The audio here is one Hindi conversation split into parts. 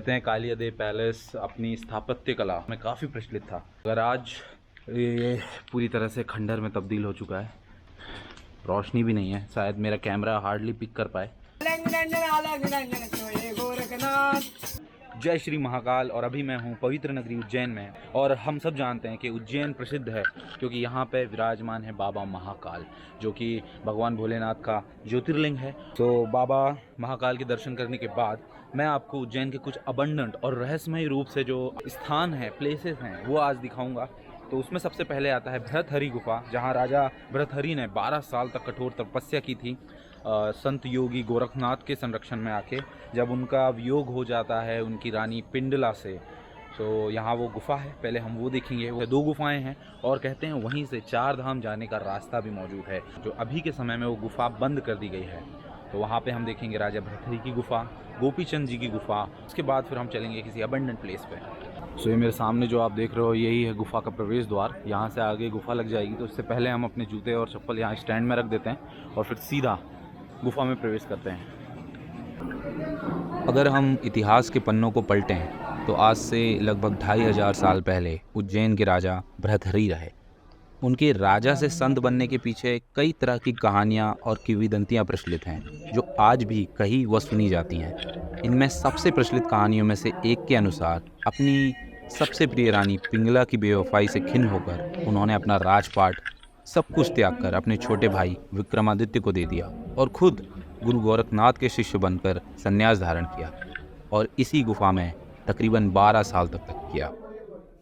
कहते हैं कालियादेह पैलेस अपनी स्थापत्य कला में काफ़ी प्रचलित था, अगर आज ये पूरी तरह से खंडर में तब्दील हो चुका है। रोशनी भी नहीं है, शायद मेरा कैमरा हार्डली पिक कर पाए। जय श्री महाकाल। और अभी मैं हूँ पवित्र नगरी उज्जैन में, और हम सब जानते हैं कि उज्जैन प्रसिद्ध है क्योंकि यहाँ पे विराजमान है बाबा महाकाल, जो कि भगवान भोलेनाथ का ज्योतिर्लिंग है। तो बाबा महाकाल के दर्शन करने के बाद मैं आपको उज्जैन के कुछ अबंडेंट और रहस्यमय रूप से जो स्थान हैं, प्लेसेस हैं, वो आज दिखाऊंगा। तो उसमें सबसे पहले आता है भृतहरि गुफा, जहाँ राजा भृतहरि ने 12 साल तक कठोर तपस्या की थी संत योगी गोरखनाथ के संरक्षण में आके। जब उनका वियोग हो जाता है उनकी रानी पिंडला से, तो यहाँ वो गुफा है, पहले हम वो देखेंगे। वो 2 गुफाएं हैं और कहते हैं वहीं से 4 धाम जाने का रास्ता भी मौजूद है, जो अभी के समय में वो गुफा बंद कर दी गई है। तो वहाँ पे हम देखेंगे राजा भृतहरि की गुफा, गोपीचंद जी की गुफा। उसके बाद फिर हम चलेंगे किसी अबंडेंट प्लेस पे। सो ये मेरे सामने जो आप देख रहे हो यही है गुफा का प्रवेश द्वार। यहाँ से आगे गुफा लग जाएगी, तो उससे पहले हम अपने जूते और चप्पल यहाँ स्टैंड में रख देते हैं और फिर सीधा गुफा में प्रवेश करते हैं। अगर हम इतिहास के पन्नों को पलटें तो आज से लगभग 2500 साल पहले उज्जैन के राजा भृतहरि रहे। उनके राजा से संत बनने के पीछे कई तरह की कहानियाँ और किंवदंतियाँ प्रचलित हैं, जो आज भी कही व सुनी जाती हैं। इनमें सबसे प्रचलित कहानियों में से एक के अनुसार अपनी सबसे प्रिय रानी पिंगला की बेवफाई से खिन्न होकर उन्होंने अपना राजपाट सब कुछ त्याग कर अपने छोटे भाई विक्रमादित्य को दे दिया और खुद गुरु गोरखनाथ के शिष्य बनकर संन्यास धारण किया, और इसी गुफा में तकरीबन 12 साल तक किया।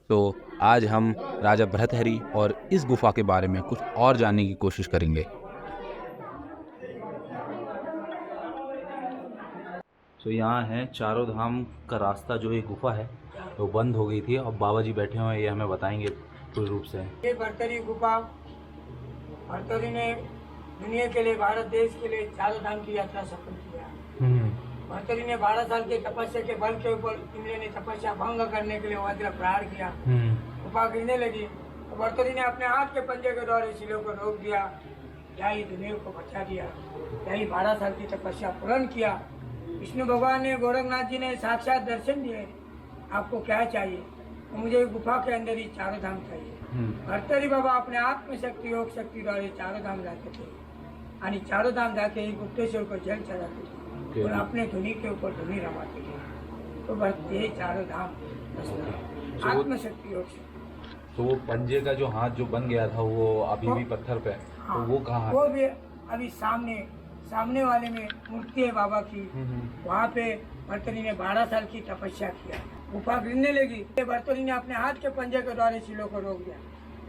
तो आज हम राजा भृतहरि और इस गुफा के बारे में कुछ और जानने की कोशिश करेंगे। तो यहाँ है चारों धाम का रास्ता, जो ये गुफा है वो बंद हो गई थी। अब बाबा जी बैठे हुए हैं, ये हमें बताएंगे पूर्ण रूप से। ये भृतहरि गुफा, भृतहरि ने दुनिया के लिए, भारत देश के लिए 4 धाम की यात्रा सफल किया। भृतहरि ने 12 साल की तपस्या के बल के ऊपर इंद्र ने तपस्या भंग करने के लिए वज्र प्रहार किया। गुफा गिरने लगी तो भृतहरि ने अपने हाथ के पंजे के द्वारा शिलों को रोक दिया। यही दुनिया को बचा दिया, यही 12 साल की तपस्या पूर्ण किया। विष्णु भगवान ने, गोरखनाथ जी ने साक्षात दर्शन दिए, आपको क्या चाहिए? तो मुझे गुफा के अंदर ही 4 धाम चाहिए। भृतहरि बाबा अपने आत्म शक्ति, योग शक्ति द्वारा 4 धाम जाते थे, आणि 4 धाम जाके ही गुप्तेश्वर को जल चढ़ाते थे और अपने धुनी के ऊपर धुनी रमाते थे। तो बस ये 4 धाम आत्म शक्ति, योग शक्ति। तो वो पंजे का जो हाथ जो बन गया था वो अभी भी पत्थर पे है। हाँ, तो वो कहाँ है? वो भी अभी सामने वाले में मूर्ति है बाबा की। वहाँ पे भृतहरि ने 12 साल की तपस्या किया। गुफा गिरने लगी, भृतहरि ने अपने हाथ के पंजे के द्वारा शिलों को रोक दिया।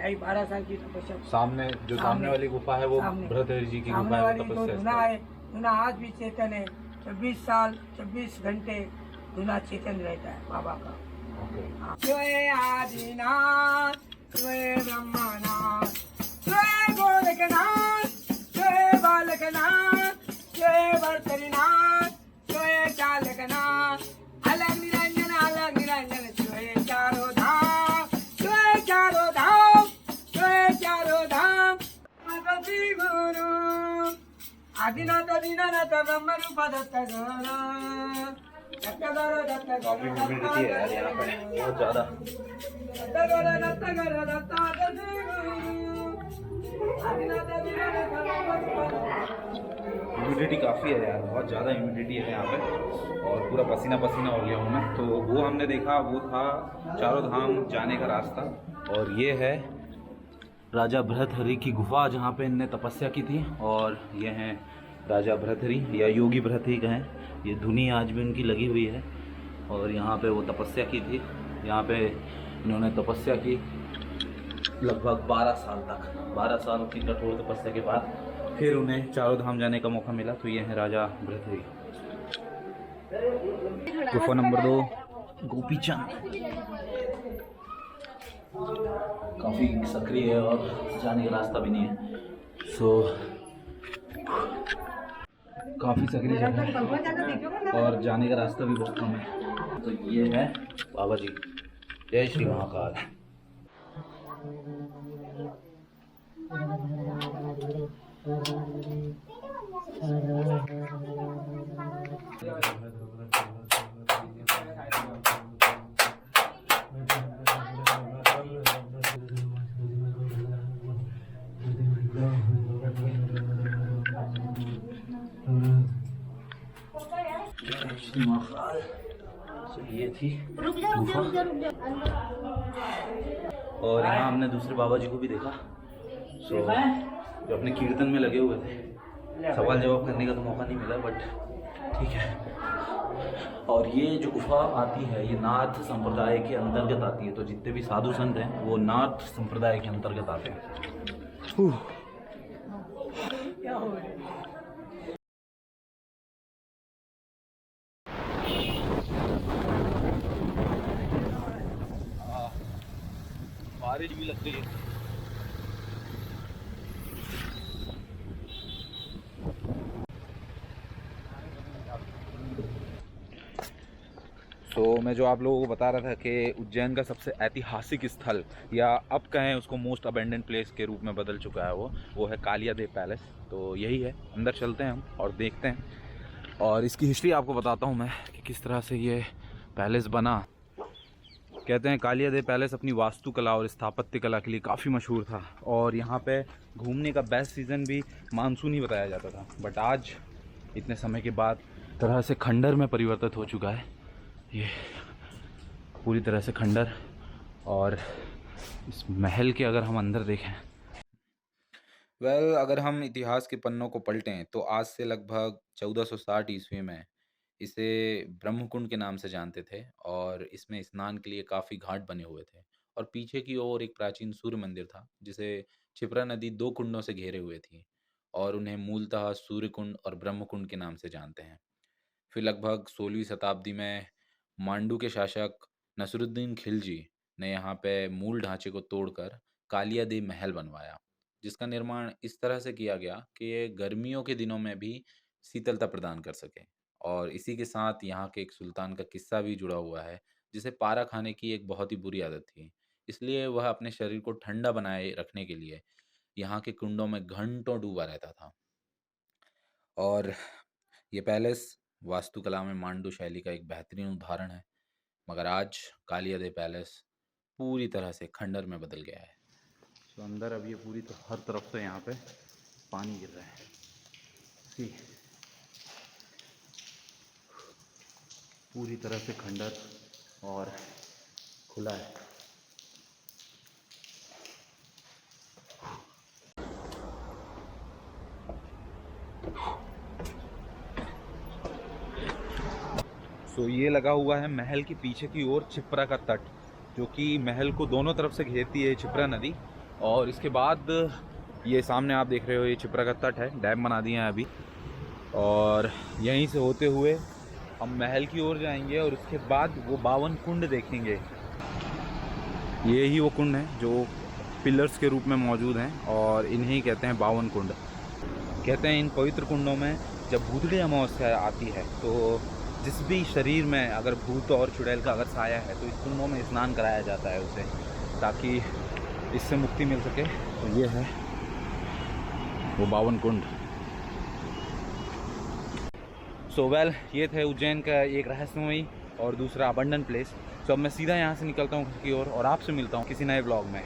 यही 12 साल की तपस्या। सामने वाली गुफा है वो भृतहरि जी की गुफा है। धुना है, धुना आज भी चेतन है। 24 साल 24 घंटे धुना चेतन रहता है बाबा का। जय आदिनाथ, जय ब्रह्मनाथ, जय गोरखनाथ, जय बालकनाथ, जय भृतहरिनाथ, जय चालकनाथ, अलग निरंजन, अलग निरंजन, जय 4 धाम, जय 4 धाम, जय 4 धाम। श्री गुरु आदिनाथ दीनानाथ ब्रह्म रूप दत्त गुरु। काफी ह्यूमिडिटी है यार यहाँ पे, बहुत ज़्यादा। ह्यूमिडिटी काफ़ी है यार, बहुत ज़्यादा ह्यूमिडिटी है यहाँ पे और पूरा पसीना पसीना हो गया हूँ मैं। तो वो हमने देखा, वो था 4 धाम जाने का रास्ता, और ये है राजा भृतहरि की गुफा जहाँ पे इनने तपस्या की थी। और ये हैं राजा भृतहरि या योगी भृतहरि कहें, ये धुनी आज भी उनकी लगी हुई है और यहाँ पे वो तपस्या की थी। यहाँ पे इन्होंने तपस्या की लगभग 12 साल तक। 12 साल की कठोर तपस्या के बाद फिर उन्हें 4 धाम जाने का मौका मिला। तो ये है राजा भृतहरि। गुफा नंबर 2 गोपीचंद, काफ़ी सक्रिय है और जाने का रास्ता भी नहीं है। काफ़ी सक्रिय जगह है और जाने का रास्ता भी बहुत कम है। तो ये है बाबा जी। जय श्री महाकाल। जयश्री महाकाल। तो ये थी गुफा। और यहाँ हमने दूसरे बाबा जी को भी देखा, जो अपने कीर्तन में लगे हुए थे। सवाल जवाब करने का तो मौका नहीं मिला, बट ठीक है। और ये जो गुफा आती है ये नाथ संप्रदाय के अंतर्गत आती है, तो जितने भी साधु संत हैं वो नाथ संप्रदाय के अंतर्गत आते हैं। बारिश भी लग रही है। तो मैं जो आप लोगों को बता रहा था कि उज्जैन का सबसे ऐतिहासिक स्थल, या अब कहें उसको मोस्ट अबेंडेंट प्लेस के रूप में बदल चुका है वो है कालिया देव पैलेस। तो यही है, अंदर चलते हैं हम और देखते हैं, और इसकी हिस्ट्री आपको बताता हूँ मैं कि किस तरह से ये पैलेस बना। कहते हैं कालिया देव पैलेस अपनी वास्तुकला और स्थापत्य कला के लिए काफ़ी मशहूर था, और यहाँ पे घूमने का बेस्ट सीज़न भी मानसून ही बताया जाता था। बट आज इतने समय के बाद तरह से खंडर में परिवर्तित हो चुका है ये, पूरी तरह से खंडर। और इस महल के अगर हम अंदर देखें, अगर हम इतिहास के पन्नों को पलटें तो आज से लगभग 1460 ईस्वी में इसे ब्रह्मकुंड के नाम से जानते थे, और इसमें स्नान के लिए काफ़ी घाट बने हुए थे। और पीछे की ओर एक प्राचीन सूर्य मंदिर था जिसे क्षिप्रा नदी 2 कुंडों से घेरे हुए थी, और उन्हें मूलतः सूर्य कुंड और ब्रह्मकुंड के नाम से जानते हैं। फिर लगभग 16वीं शताब्दी में मांडू के शासक नसरुद्दीन खिलजी ने यहाँ पे मूल ढांचे को तोड़कर कालिया देव महल बनवाया, जिसका निर्माण इस तरह से किया गया कि ये गर्मियों के दिनों में भी शीतलता प्रदान कर सके। और इसी के साथ यहाँ के एक सुल्तान का किस्सा भी जुड़ा हुआ है, जिसे पारा खाने की एक बहुत ही बुरी आदत थी। इसलिए वह अपने शरीर को ठंडा बनाए रखने के लिए यहाँ के कुंडों में घंटों डूबा रहता था। और ये पैलेस वास्तुकला में मांडू शैली का एक बेहतरीन उदाहरण है, मगर आज कालिया देव पैलेस पूरी तरह से खंडर में बदल गया है। तो अंदर अब ये पूरी तो हर तरफ से यहाँ पे पानी गिर रहा है। सी पूरी तरह से खंडर और खुला है। तो ये लगा हुआ है महल के पीछे की ओर क्षिप्रा का तट, जो कि महल को दोनों तरफ से घेरती है क्षिप्रा नदी। और इसके बाद ये सामने आप देख रहे हो ये क्षिप्रा का तट है, डैम बना दिए हैं अभी। और यहीं से होते हुए हम महल की ओर जाएंगे और उसके बाद वो 52 कुंड देखेंगे। ये ही वो कुंड हैं जो पिलर्स के रूप में मौजूद हैं, और इन्हें कहते हैं 52 कुंड। कहते हैं इन पवित्र कुंडों में जब भूतड़ी अमावस्या आती है तो जिस भी शरीर में अगर भूत और चुड़ैल का अगर साया है तो इस कुंडों में स्नान कराया जाता है उसे, ताकि इससे मुक्ति मिल सके। तो ये है वो 52 कुंड। ये थे उज्जैन का एक रहस्यमयी और दूसरा अबंडन प्लेस। तो अब मैं सीधा यहाँ से निकलता हूँ घर की ओर और आपसे मिलता हूँ किसी नए ब्लॉग में।